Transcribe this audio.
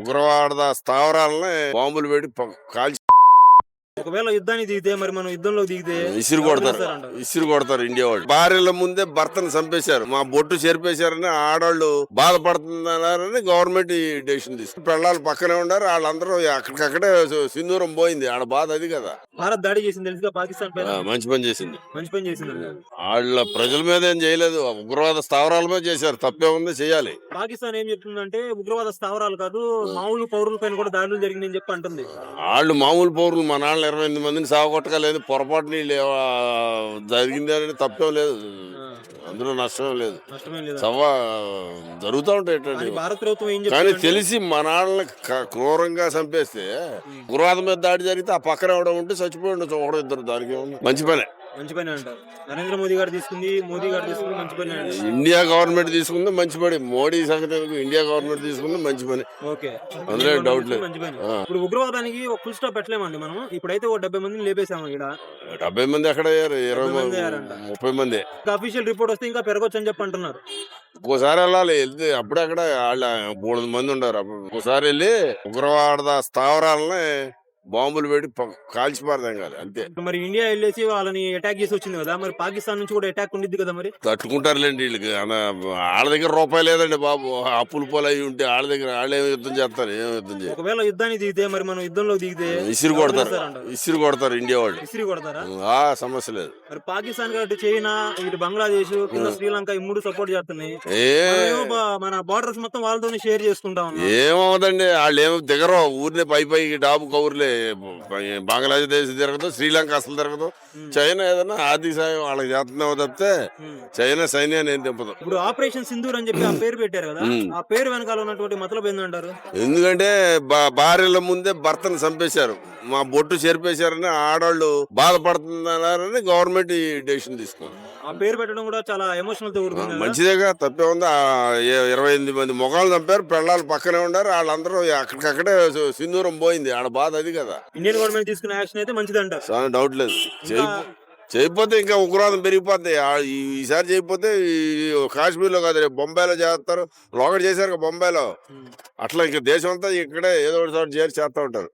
ఉగ్రవాద స్థావరాలని బాంబులు పెట్టి కాల్చి ఒకవేళ యుద్ధానికి దిగితే మరి మనం యుద్ధంలో దిగితే ఇసురు కొడతారు. ఇసురు కొడతారు ఇండియా వాళ్ళు. భార్యల ముందే భర్తను చంపేశారు, మా బొట్టు చెరిపేశారని ఆడవాళ్ళు బాధపడుతున్నారని గవర్నమెంట్ ఈ డెసిషన్ తీసుకుంది. పిల్లలు పక్కనే ఉన్నారు, వాళ్ళందరూ అక్కడికక్కడే సింధూరం పోయింది. ఆడ బాధ అది కదా. భారత్ దాడి చేసింది తెలుసుగా పాకిస్తాన్ పైన. మంచి పని చేసింది. మంచి పని చేసింది. వాళ్ళ ప్రజల మీద ఏం చేయలేదు, ఉగ్రవాద స్థావరాల మీద చేశారు. తప్పే ఉంది, చేయాలి. పాకిస్తాన్ ఏం చెప్తుందంటే ఉగ్రవాద స్థావరాలు కాదు, మామూలు పౌరుల పైన కూడా దాడులు జరిగిందని చెప్పి అంటుంది. వాళ్ళు మామూలు పౌరులు, మా నాన్న 28 మందిని సాగొట్టకలేదు. పొరపాటు నీళ్ళు జరిగింది అని తప్పేం లేదు, అందులో నష్టమే లేదు. జరుగుతూ ఉంటాయి. భారత ప్రభుత్వం ఏం కానీ తెలిసి మా నాన్నని క్రూరంగా చంపేస్తే ఉగ్రవాదం మీద దాడి జరిగితే ఆ పక్కన ఎవడో ఉంటే చచ్చిపోయి ఉండొచ్చు, ఒకడో ఇద్దరు. దానికి మంచి పనే. మంచి పని అంటారు. నరేంద్ర మోదీ గారు తీసుకుంది, మోదీ గారు తీసుకుంది మంచి పని. ఇండియా గవర్నమెంట్ తీసుకుంది మంచి పని. మోడీ సంగతి ఇండియా గవర్నమెంట్ తీసుకుంది మంచి పని. ఓకే, అందులో డౌట్ లేదు. మంచి పని. ఇప్పుడు ఉగ్రవాదానికి ఒక ఫుల్ స్టాప్ పెట్టలేమండి మనం. ఇప్పుడైతే 70 మందిని లేపేసాము. ఇక్కడ 70 మంది ఎక్కడ అయ్యారు? 30 మంది. అఫీషియల్ రిపోర్ట్ వస్తే ఇంకా పెరగొచ్చు అని చెప్పి అంటున్నారు. ఇంకోసారి వెళ్ళాలి, వెళ్తే అప్పుడే అక్కడ వాళ్ళ 300 మంది ఉన్నారు. ఇంకోసారి వెళ్ళి ఉగ్రవాద స్థావరాలని బాంబులు పెట్టి కాల్చిపారదాం కాదు, అంతే. మరి ఇండియా వెళ్ళేసి వాళ్ళని అటాక్ చేసి వచ్చింది కదా, మరి పాకిస్తాన్ నుంచి కూడా అటాక్ ఉండిద్ది కదా. మరి తట్టుకుంటారులేండి వీళ్ళకి. వాళ్ళ దగ్గర రూపాయి లేదండి బాబు. అప్పులు పోలు అయి ఉంటే వాళ్ళ దగ్గర వాళ్ళు ఏమి యుద్ధం చేస్తారు? ఏం యుద్ధం చేయాలి? ఒకవేళ యుద్ధానికి దిగితే మరి మనం యుద్ధంలో దిగితే ఇసురు కొడతారు. ఇసురు కొడతారు ఇండియా వాళ్ళు. ఇసురు కొడతారా? సమస్య లేదు. మరి పాకిస్తాన్ ఇటు చైనా, ఇటు బంగ్లాదేశ్, కింద శ్రీలంక, ఈ 3 సపోర్ట్ చేస్తున్నాయి. మన బార్డర్స్ మొత్తం వాళ్ళతోనే షేర్ చేసుకుంటాం. ఏమవుదండి, వాళ్ళు ఏమో దిగరు. ఊరినే పై డాబు కౌరులే. బంగ్లాదేశ్ తిరగదు, శ్రీలంక అసలు తిరగదు. చైనా ఏదైనా ఆర్థిక సాయం వాళ్ళకి చేస్తున్నావు తప్పితే చైనా సైన్యాన్ని ఏం తెంపదు. ఇప్పుడు ఆపరేషన్ సింధూర్ అని చెప్పి ఆ పేరు పెట్టారు కదా, ఆ పేరు వెనకాల ఉన్నటువంటి మతలబ్ ఏంటంటారు? ఎందుకంటే భార్యల ముందే భర్తను చంపేశారు, మా బొట్టు చెరిపేశారని ఆడవాళ్ళు బాధపడుతున్నారని గవర్నమెంట్ ఈ డెసిషన్ తీసుకుంది. ఆ పేరు పెట్టడం కూడా చాలా ఎమోషనల్ తో కూడుకుంది. మంచిదేగా, తప్పే ఉంది. 28 మంది మొగాళ్ళు చంపారు, పిల్లలు పక్కనే ఉన్నారు, వాళ్ళందరూ అక్కడికక్కడే సింధూరం పోయింది. ఆడ బాధ అది కదా. ఇండియన్ గవర్నమెంట్ తీసుకునే యాక్షన్ అయితే మంచిది అంటారు. చాలా డౌట్ లేదు. చేయకపోతే ఇంకా ఉగ్రవాదం పెరిగిపోతాయి. ఈసారి చేయకపోతే కాశ్మీర్ లో కాదు, బొంబాయిలో చేస్తారు. లోకల్ చేశారు బొంబాయిలో. అట్లా ఇంకా దేశం అంతా ఇక్కడే ఏదో ఒకటి చేస్తా ఉంటారు.